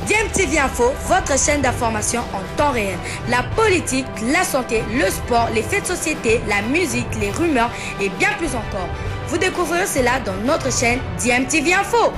DMTV Info, votre chaîne d'information en temps réel. La politique, la santé, le sport, les faits de société, la musique, les rumeurs et bien plus encore. Vous découvrirez cela dans notre chaîne DMTV Info.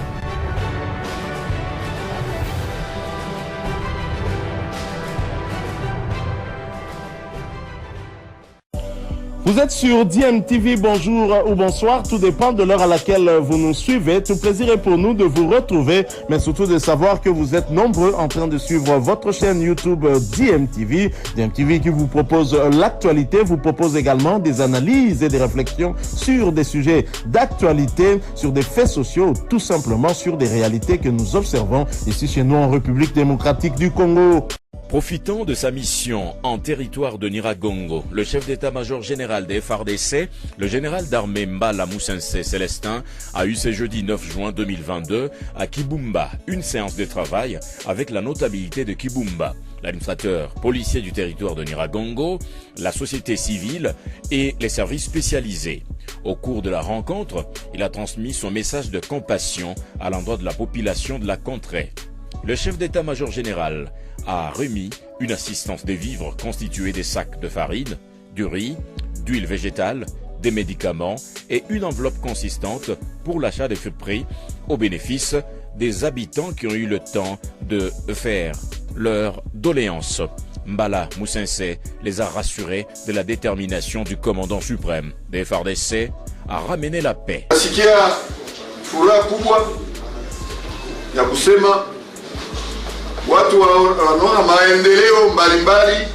Vous êtes sur DMTV, bonjour ou bonsoir, tout dépend de l'heure à laquelle vous nous suivez. Tout plaisir est pour nous de vous retrouver, mais surtout de savoir que vous êtes nombreux en train de suivre votre chaîne YouTube DMTV. DMTV qui vous propose l'actualité, vous propose également des analyses et des réflexions sur des sujets d'actualité, sur des faits sociaux, tout simplement sur des réalités que nous observons ici chez nous en République démocratique du Congo. Profitant de sa mission en territoire de Nyiragongo, le chef d'état-major général des FARDC, le général d'armée Mbala Moussense Célestin, a eu ce jeudi 9 juin 2022 à Kibumba une séance de travail avec la notabilité de Kibumba, l'administrateur policier du territoire de Nyiragongo, la société civile et les services spécialisés. Au cours de la rencontre, il a transmis son message de compassion à l'endroit de la population de la contrée. Le chef d'état-major général a remis une assistance des vivres constituée des sacs de farine, du riz, d'huile végétale, des médicaments et une enveloppe consistante pour l'achat des fruits au bénéfice des habitants qui ont eu le temps de faire leur doléance. Mbala Moussense les a rassurés de la détermination du commandant suprême des FARDC à ramener la paix. Watu wanaona maendeleo mbalimbali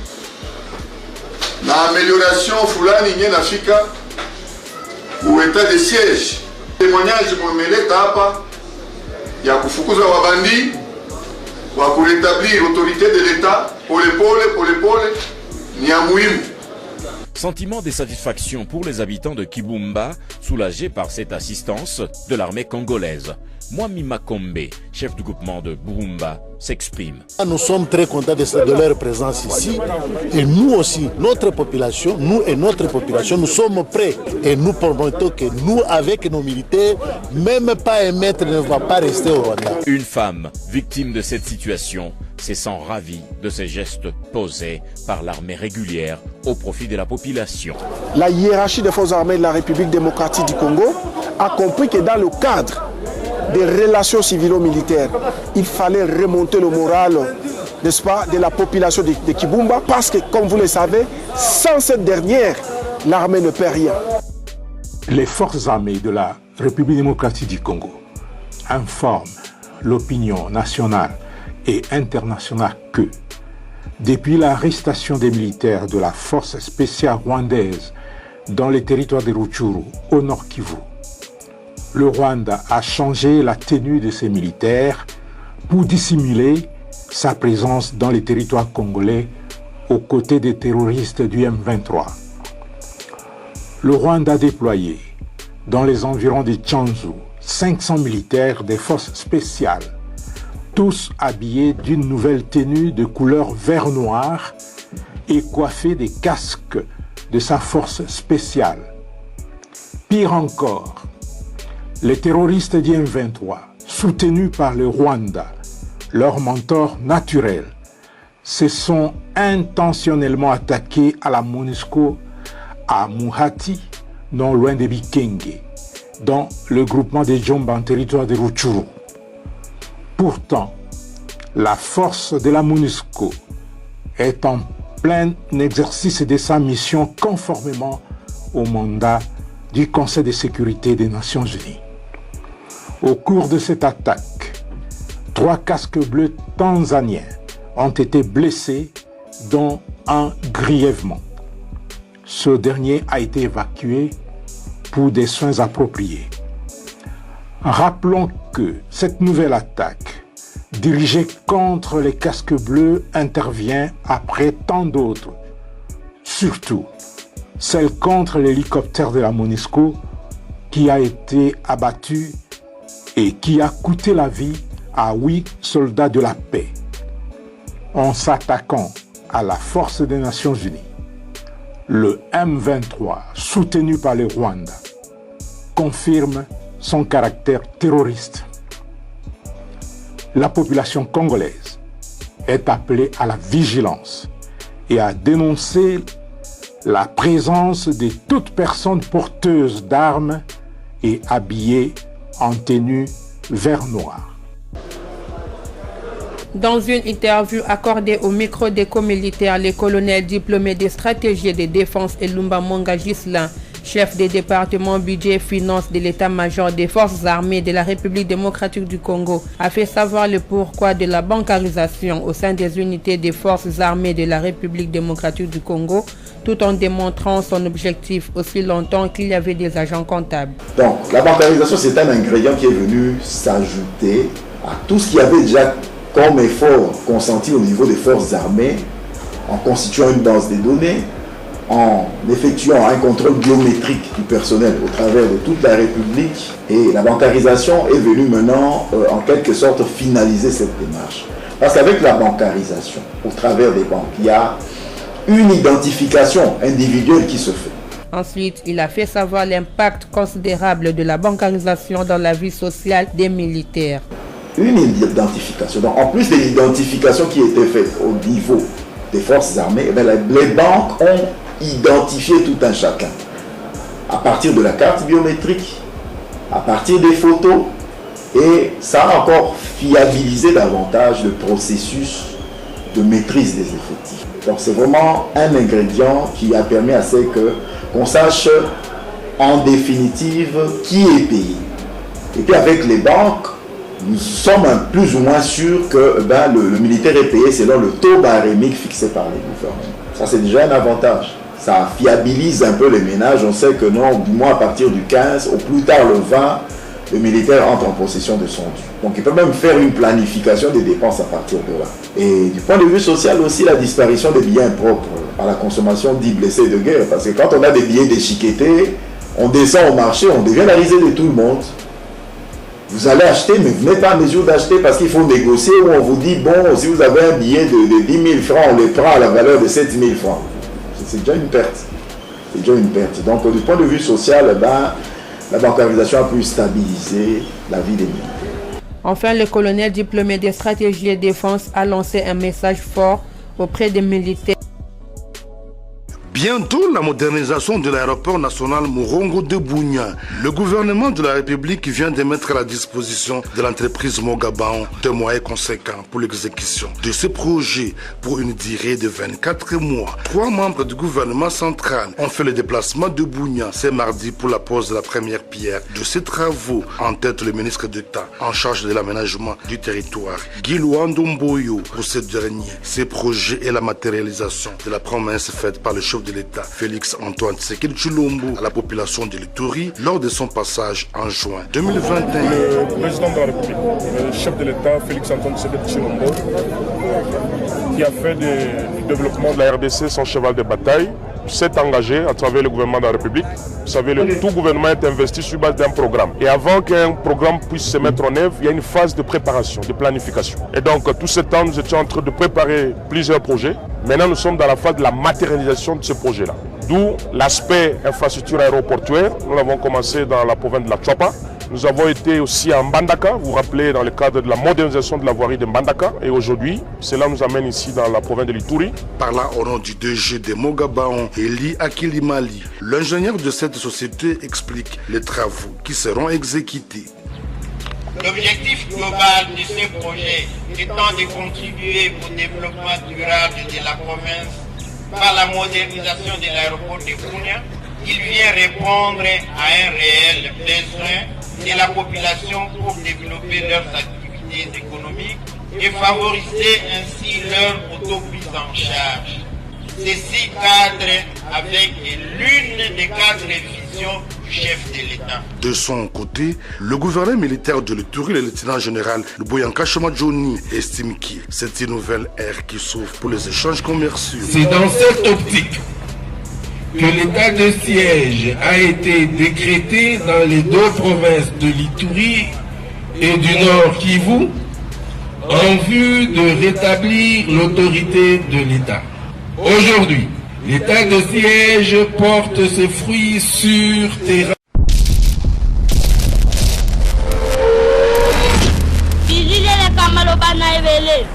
na amelioration fulani yenye nafika u etat de siège. Témoignage mmeleta hapa ya kufukuza wabandi wa kuretablir autorité de l'État polepole ni ya muhimu. Sentiment de satisfaction pour les habitants de Kibumba, soulagés par cette assistance de l'armée congolaise. Mwami Makombe, chef du groupement de Burumba, s'exprime. Nous sommes très contents de leur présence ici. Et nous aussi, notre population, nous sommes prêts. Et nous promettons que nous, avec nos militaires, même pas un mètre ne va pas rester au Rwanda. Une femme victime de cette situation se sent ravie de ces gestes posés par l'armée régulière au profit de la population. La hiérarchie des forces armées de la République démocratique du Congo a compris que dans le cadre des relations civilo-militaires, il fallait remonter le moral, n'est-ce pas, de la population de Kibumba, parce que, comme vous le savez, sans cette dernière, l'armée ne perd rien. Les forces armées de la République démocratique du Congo informent l'opinion nationale et internationale que, depuis l'arrestation des militaires de la force spéciale rwandaise dans les territoires de Rutshuru, au nord Kivu, le Rwanda a changé la tenue de ses militaires pour dissimuler sa présence dans les territoires congolais aux côtés des terroristes du M23. Le Rwanda a déployé dans les environs de Tchanzu 500 militaires des forces spéciales, tous habillés d'une nouvelle tenue de couleur vert-noir et coiffés des casques de sa force spéciale. Pire encore, les terroristes du M23, soutenus par le Rwanda, leur mentor naturel, se sont intentionnellement attaqués à la MONUSCO à Muhati, non loin de Bikenge, dans le groupement des Djomba en territoire de Rutshuru. Pourtant, la force de la MONUSCO est en plein exercice de sa mission conformément au mandat du Conseil de sécurité des Nations Unies. Au cours de cette attaque, 3 casques bleus tanzaniens ont été blessés, dont un grièvement. Ce dernier a été évacué pour des soins appropriés. Rappelons que cette nouvelle attaque, dirigée contre les casques bleus, intervient après tant d'autres, surtout celle contre l'hélicoptère de la MONUSCO qui a été abattu et qui a coûté la vie à 8 soldats de la paix. En s'attaquant à la force des Nations Unies, le M23, soutenu par le Rwanda, confirme son caractère terroriste. La population congolaise est appelée à la vigilance et à dénoncer la présence de toute personne porteuse d'armes et habillée en tenue vert noir. Dans une interview accordée au micro d'éco militaire, le colonel diplômé des stratégies et de défense Elumba Monga Gislain, chef des départements budget et finances de l'état-major des forces armées de la République démocratique du Congo, a fait savoir le pourquoi de la bancarisation au sein des unités des forces armées de la République démocratique du Congo, tout en démontrant son objectif aussi longtemps qu'il y avait des agents comptables. Donc, la bancarisation, c'est un ingrédient qui est venu s'ajouter à tout ce qu'il y avait déjà comme effort consenti au niveau des forces armées, en constituant une base de données, en effectuant un contrôle biométrique du personnel au travers de toute la République. Et la bancarisation est venue maintenant, en quelque sorte, finaliser cette démarche. Parce qu'avec la bancarisation, au travers des banques, il y a une identification individuelle qui se fait. Ensuite, il a fait savoir l'impact considérable de la bancarisation dans la vie sociale des militaires. Une identification. Donc, en plus de l'identification qui était faite au niveau des forces armées, les banques ont identifié tout un chacun. À partir de la carte biométrique, à partir des photos, et ça a encore fiabilisé davantage le processus de maîtrise des effectifs. Donc c'est vraiment un ingrédient qui a permis à ce qu'on sache en définitive qui est payé. Et puis avec les banques, nous sommes plus ou moins sûrs que le militaire est payé selon le taux barémique fixé par les gouvernements. Ça, c'est déjà un avantage. Ça fiabilise un peu les ménages. On sait que non, du moins à partir du 15, au plus tard le 20, le militaire entre en possession de son dû. Donc il peut même faire une planification des dépenses à partir de là. Et du point de vue social aussi, la disparition des biens propres à la consommation dits blessés de guerre. Parce que quand on a des billets déchiquetés, on descend au marché, on devient la risée de tout le monde. Vous allez acheter, mais vous n'êtes pas en mesure d'acheter parce qu'il faut négocier, où on vous dit, bon, si vous avez un billet de 10 000 francs, on le prend à la valeur de 7 000 francs. C'est déjà une perte. C'est déjà une perte. Donc, du point de vue social, la bancarisation a pu stabiliser la vie des militaires. Enfin, le colonel diplômé des stratégies et défense a lancé un message fort auprès des militaires. Bientôt, la modernisation de l'aéroport national Morongo de Bunia. Le gouvernement de la République vient de mettre à la disposition de l'entreprise Mogabaon des moyens conséquents pour l'exécution de ce projet pour une durée de 24 mois. 3 membres du gouvernement central ont fait le déplacement de Bunia ce mardi pour la pose de la première pierre de ces travaux. En tête, le ministre d'État en charge de l'aménagement du territoire, Guy Luandomboyo. Pour ce dernier, ces projets et la matérialisation de la promesse faite par le chef de l'État, Félix Antoine Tshisekedi Tshilombo, à la population de l'Ituri lors de son passage en juin 2021. Le président de la République, le chef de l'État, Félix Antoine Tshisekedi Tshilombo, qui a fait du développement de la RDC son cheval de bataille, s'est engagé à travers le gouvernement de la République. Vous savez, tout gouvernement est investi sur base d'un programme. Et avant qu'un programme puisse se mettre en œuvre, il y a une phase de préparation, de planification. Et donc, tout ce temps, nous étions en train de préparer plusieurs projets. Maintenant, nous sommes dans la phase de la matérialisation de ce projet-là. D'où l'aspect infrastructure aéroportuaire. Nous l'avons commencé dans la province de la Tchapa. Nous avons été aussi à Mbandaka, vous vous rappelez, dans le cadre de la modernisation de la voirie de Mbandaka. Et aujourd'hui, cela nous amène ici dans la province de l'Ituri. Par là, au nom du DG de Mogabaon, Eli Akilimali, l'ingénieur de cette société explique les travaux qui seront exécutés. L'objectif global de ce projet étant de contribuer au développement durable de la province par la modernisation de l'aéroport de Bunia, il vient répondre à un réel besoin de la population pour développer leurs activités économiques et favoriser ainsi leur auto-prise en charge. Ceci cadre avec l'une des 4 visions du chef de l'État. De son côté, le gouverneur militaire de l'Ituri, le lieutenant général Luboyanka Johnny, estime que c'est une nouvelle ère qui s'ouvre pour les échanges commerciaux. C'est dans cette optique que l'état de siège a été décrété dans les 2 provinces de l'Ituri et du Nord Kivu en vue de rétablir l'autorité de l'État. Aujourd'hui, l'état de siège porte ses fruits sur terrain. Vizile le kamalo Lobana Ebele.